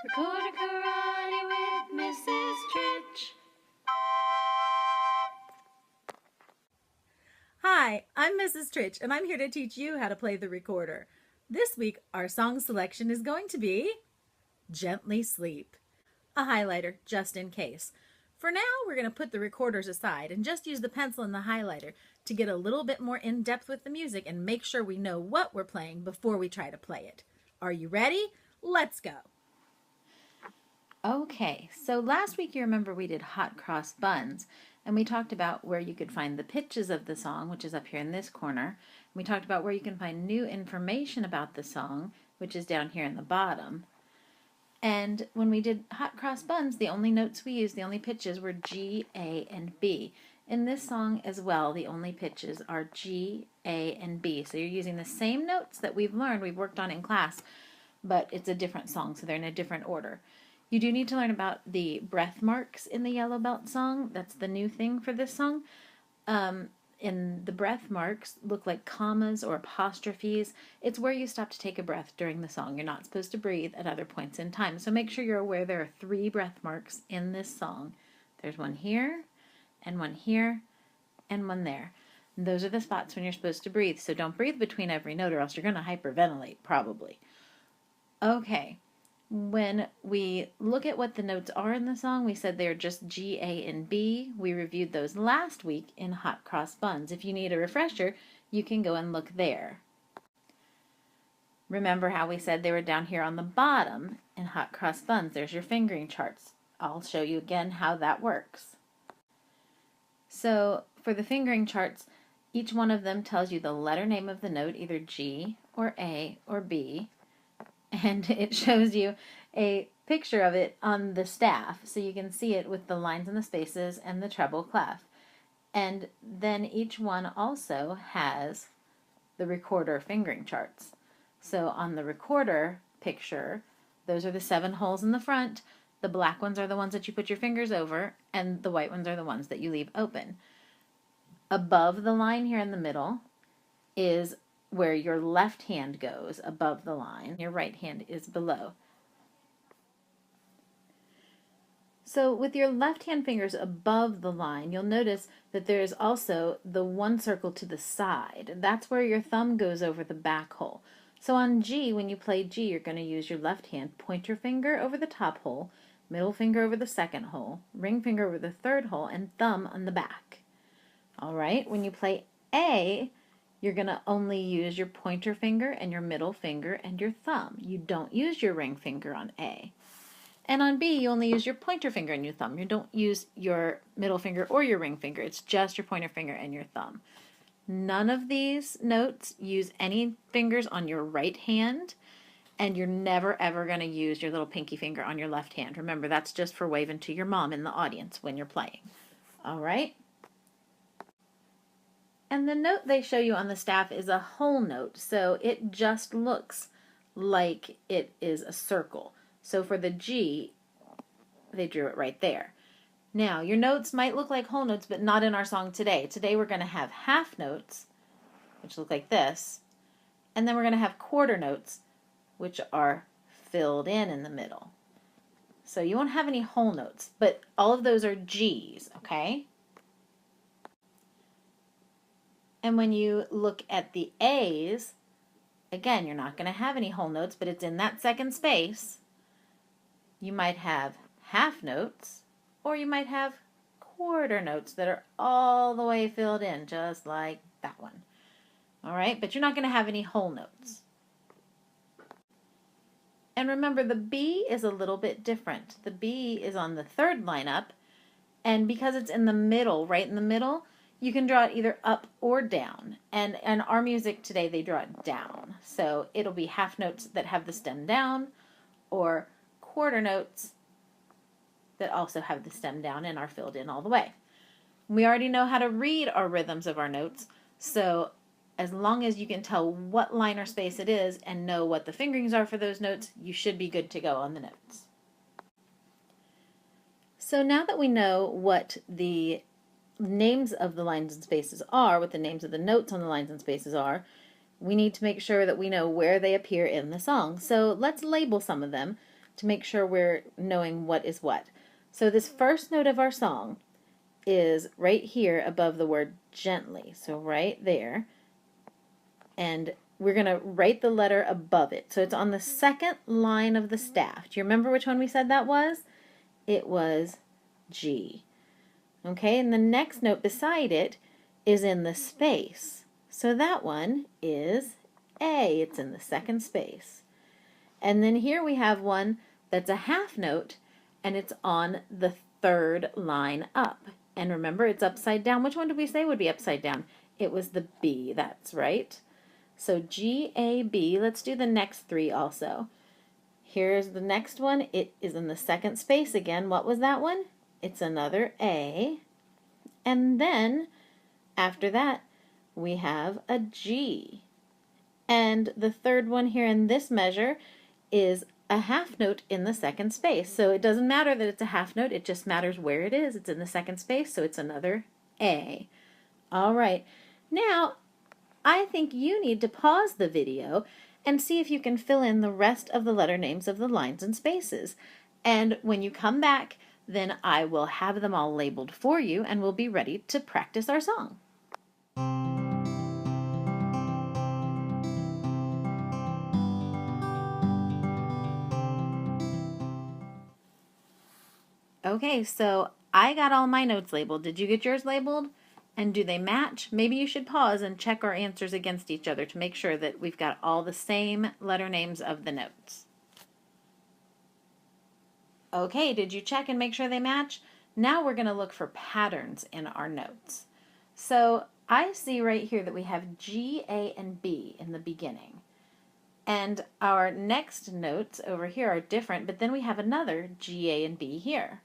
Recorder Karate with Mrs. Tritch. Hi, I'm Mrs. Tritch, and I'm here to teach you how to play the recorder. This week, our song selection is going to be Gently Sleep, a highlighter just in case. For now, we're going to put the recorders aside and just use the pencil and the highlighter to get a little bit more in depth with the music and make sure we know what we're playing before we try to play it. Are you ready? Let's go. Okay, so last week you remember we did hot cross buns, and we talked about where you could find the pitches of the song, which is up here in this corner. We talked about where you can find new information about the song, which is down here in the bottom. And when we did hot cross buns, the only notes we used, the only pitches were G, A, and B. In this song as well, the only pitches are G, A, and B. So you're using the same notes that we've worked on in class, but it's a different song, so they're in a different order. You do need to learn about the breath marks in the Yellow Belt song. That's the new thing for this song. In the breath marks look like commas or apostrophes. It's where you stop to take a breath during the song. You're not supposed to breathe at other points in time. So make sure you're aware there are 3 breath marks in this song. There's one here, and one here, and one there. And those are the spots when you're supposed to breathe. So don't breathe between every note or else you're going to hyperventilate probably. Okay. When we look at what the notes are in the song, we said they're just G, A, and B. We reviewed those last week in Hot Cross Buns. If you need a refresher, you can go and look there. Remember how we said they were down here on the bottom in Hot Cross Buns. There's your fingering charts. I'll show you again how that works. So for the fingering charts, each one of them tells you the letter name of the note, either G or A or B. And it shows you a picture of it on the staff, so you can see it with the lines and the spaces and the treble clef. And then each one also has the recorder fingering charts. So on the recorder picture, those are the 7 holes in the front. The black ones are the ones that you put your fingers over, and the white ones are the ones that you leave open. Above the line here in the middle is where your left hand goes, above the line. Your right hand is below. So with your left hand fingers above the line, you'll notice that there is also the one circle to the side. That's where your thumb goes over the back hole. So on G, when you play G, you're going to use your left hand, pointer finger over the top hole, middle finger over the second hole, ring finger over the third hole, and thumb on the back. All right, when you play A, you're going to only use your pointer finger and your middle finger and your thumb. You don't use your ring finger on A. And on B, you only use your pointer finger and your thumb. You don't use your middle finger or your ring finger. It's just your pointer finger and your thumb. None of these notes use any fingers on your right hand, and you're never ever going to use your little pinky finger on your left hand. Remember, that's just for waving to your mom in the audience when you're playing. All right? And the note they show you on the staff is a whole note, so it just looks like it is a circle. So for the G, they drew it right there. Now, your notes might look like whole notes, but not in our song today. Today we're going to have half notes, which look like this, and then we're going to have quarter notes, which are filled in the middle. So you won't have any whole notes, but all of those are G's, okay? And when you look at the A's, again, you're not going to have any whole notes, but it's in that second space. You might have half notes, or you might have quarter notes that are all the way filled in, just like that one. All right, but you're not going to have any whole notes. And remember, the B is a little bit different. The B is on the third line up, and because it's in the middle, right in the middle, you can draw it either up or down. And our music today, they draw it down. So it'll be half notes that have the stem down, or quarter notes that also have the stem down and are filled in all the way. We already know how to read our rhythms of our notes, so as long as you can tell what line or space it is and know what the fingerings are for those notes, you should be good to go on the notes. So now that we know what the names of the lines and spaces are, what the names of the notes on the lines and spaces are, we need to make sure that we know where they appear in the song. So let's label some of them. to make sure we're knowing what is what. So this first note of our song is right here above the word gently. So right there. And we're going to write the letter above it. So it's on the second line of the staff. Do you remember which one we said that was? It was G. Okay, and the next note beside it is in the space. So that one is A. It's in the second space. And then here we have one that's a half note, and it's on the third line up. And remember, it's upside down. Which one did we say would be upside down? It was the B. That's right. So G, A, B. Let's do the next three also. Here's the next one. It is in the second space again. What was that one? It's another A. And then, after that, we have a G. And the third one here in this measure is a half note in the second space. So it doesn't matter that it's a half note. It just matters where it is. It's in the second space, so it's another A. All right. Now, I think you need to pause the video and see if you can fill in the rest of the letter names of the lines and spaces. And when you come back, then I will have them all labeled for you and we'll be ready to practice our song. Okay, so I got all my notes labeled. Did you get yours labeled? And do they match? Maybe you should pause and check our answers against each other to make sure that we've got all the same letter names of the notes. Okay, did you check and make sure they match? Now we're going to look for patterns in our notes. So I see right here that we have G, A, and B in the beginning. And our next notes over here are different, but then we have another G, A, and B here.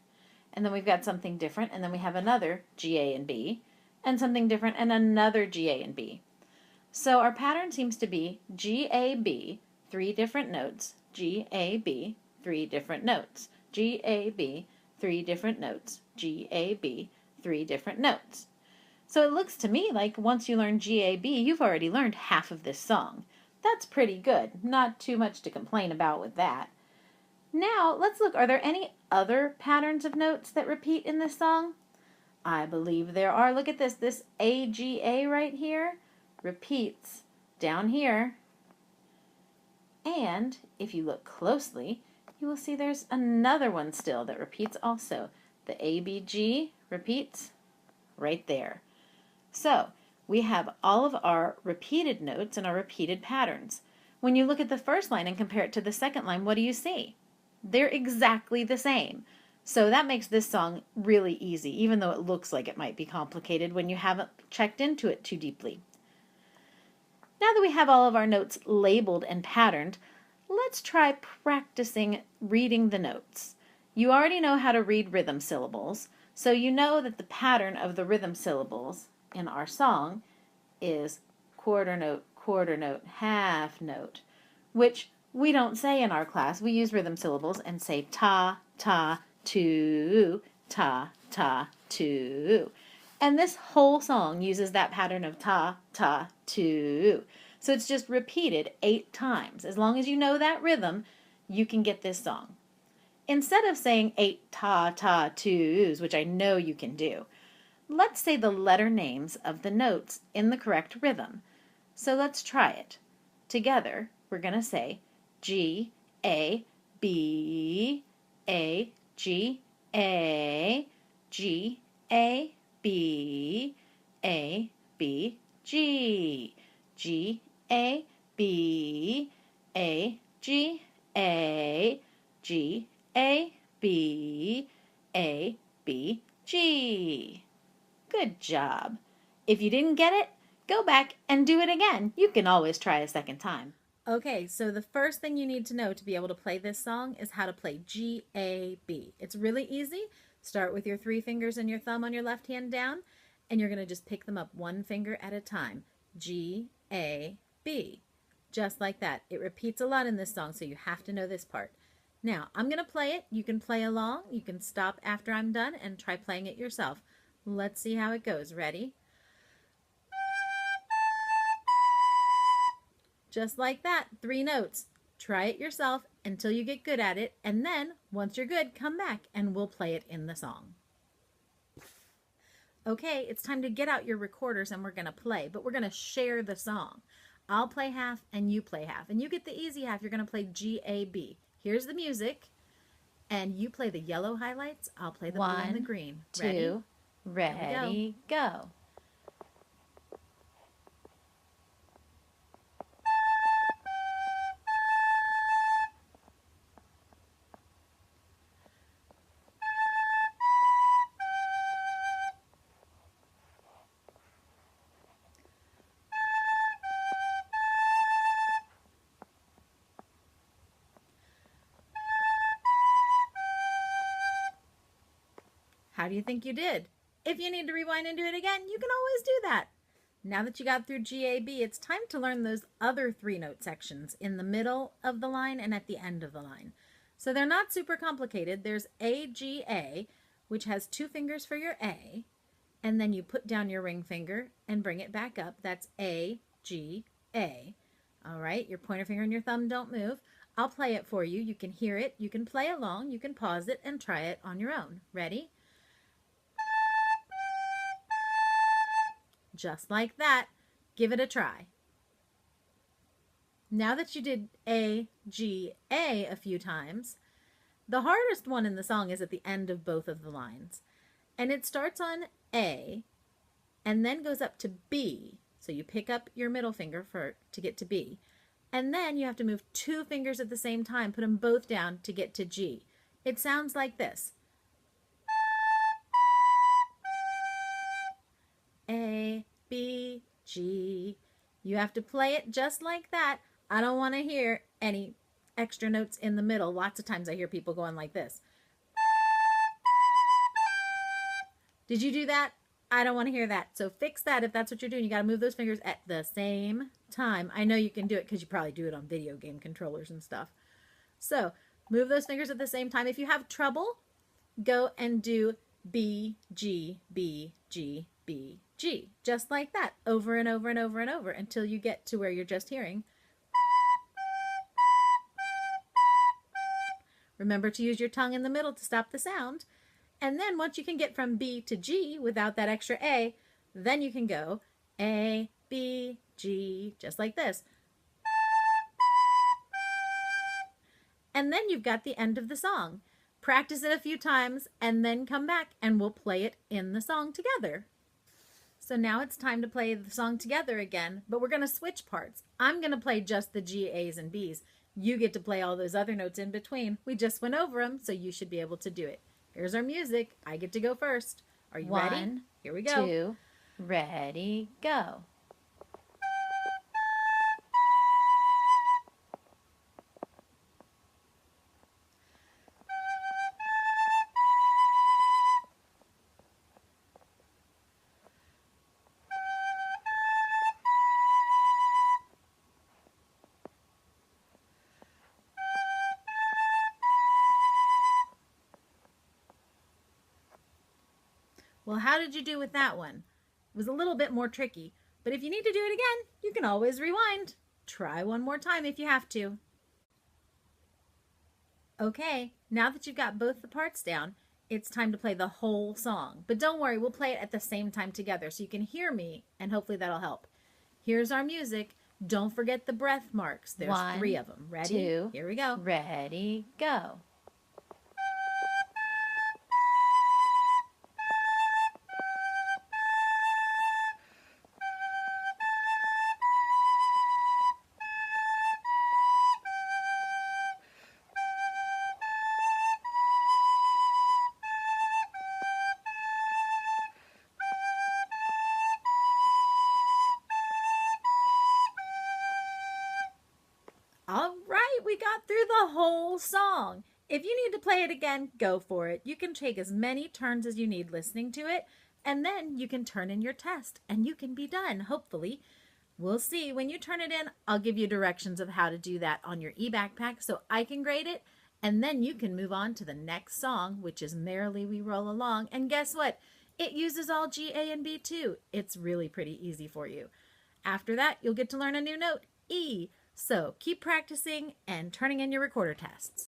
And then we've got something different, and then we have another G, A, and B, and something different, and another G, A, and B. So our pattern seems to be G, A, B, 3 different notes, G, A, B, 3 different notes, G, A, B, 3 different notes, G, A, B, 3 different notes. So it looks to me like once you learn G, A, B, you've already learned half of this song. That's pretty good. Not too much to complain about with that. Now, let's look. Are there any other patterns of notes that repeat in this song? I believe there are. Look at this. This A, G, A right here repeats down here. And if you look closely, you will see there's another one still that repeats also. The A, B, G repeats right there. So, we have all of our repeated notes and our repeated patterns. When you look at the first line and compare it to the second line, what do you see? They're exactly the same. So that makes this song really easy, even though it looks like it might be complicated when you haven't checked into it too deeply. Now that we have all of our notes labeled and patterned, let's try practicing reading the notes. You already know how to read rhythm syllables, so you know that the pattern of the rhythm syllables in our song is quarter note, half note, which we don't say in our class. We use rhythm syllables and say ta, ta, tu, ta, ta, tu. And this whole song uses that pattern of ta, ta, tu. So it's just repeated 8 times. As long as you know that rhythm, you can get this song. Instead of saying 8 ta, ta, tu's, which I know you can do, let's say the letter names of the notes in the correct rhythm. So let's try it. Together, we're going to say G, A, B, A, G, A, G, A, B, A, B, G, G, A, B, A, G, A, G, A, B, A, B, G. Good job. If you didn't get it, go back and do it again. You can always try a second time. Okay, so the first thing you need to know to be able to play this song is how to play G, A, B. It's really easy. Start with your 3 fingers and your thumb on your left hand down, and you're going to just pick them up 1 finger at a time. G, A, B. Just like that. It repeats a lot in this song, so you have to know this part. Now, I'm going to play it. You can play along. You can stop after I'm done and try playing it yourself. Let's see how it goes. Ready? Just like that, 3 notes. Try it yourself until you get good at it, and then once you're good, come back and we'll play it in the song. Okay, it's time to get out your recorders and we're going to play, but we're going to share the song. I'll play half and you play half, and you get the easy half. You're going to play G-A-B. Here's the music, and you play the yellow highlights. I'll play the blue and the green. Two, ready, go. How do you think you did? If you need to rewind and do it again, you can always do that. Now that you got through G-A-B, it's time to learn those other 3-note sections in the middle of the line and at the end of the line. So they're not super complicated. There's A-G-A, which has 2 fingers for your A, and then you put down your ring finger and bring it back up. That's A-G-A. All right, your pointer finger and your thumb don't move. I'll play it for you. You can hear it, you can play along, you can pause it and try it on your own. Ready? Just like that. Give it a try. Now that you did A, G, A a few times, the hardest one in the song is at the end of both of the lines. And it starts on A and then goes up to B. So you pick up your middle finger to get to B. And then you have to move 2 fingers at the same time, put them both down to get to G. It sounds like this. A, B, G. You have to play it just like that. I don't want to hear any extra notes in the middle. Lots of times I hear people going like this. Did you do that? I don't want to hear that. So fix that if that's what you're doing. You got to move those fingers at the same time. I know you can do it because you probably do it on video game controllers and stuff. So move those fingers at the same time. If you have trouble, go and do B, G, B, G, B, G. Just like that, over and over and over and over until you get to where you're just hearing. Remember to use your tongue in the middle to stop the sound. And then once you can get from B to G without that extra A, then you can go A, B, G, just like this. And then you've got the end of the song. Practice it a few times and then come back and we'll play it in the song together. So now it's time to play the song together again, but we're going to switch parts. I'm going to play just the G, A's, and B's. You get to play all those other notes in between. We just went over them, so you should be able to do it. Here's our music. I get to go first. Are you ready? 1, Here we go. 2, ready, go. Well, how did you do with that one? It was a little bit more tricky, but if you need to do it again, you can always rewind. Try one more time if you have to. Okay, now that you've got both the parts down, it's time to play the whole song. But don't worry, we'll play it at the same time together so you can hear me, and hopefully that'll help. Here's our music. Don't forget the breath marks. There's 3 of them. Ready? 2, Here we go. ready, go. All right, we got through the whole song. If you need to play it again, go for it. You can take as many turns as you need listening to it, and then you can turn in your test, and you can be done, hopefully. We'll see. When you turn it in, I'll give you directions of how to do that on your e-backpack so I can grade it, and then you can move on to the next song, which is Merrily We Roll Along. And guess what? It uses all G, A, and B too. It's really pretty easy for you. After that, you'll get to learn a new note, E. So keep practicing and turning in your recorder tests.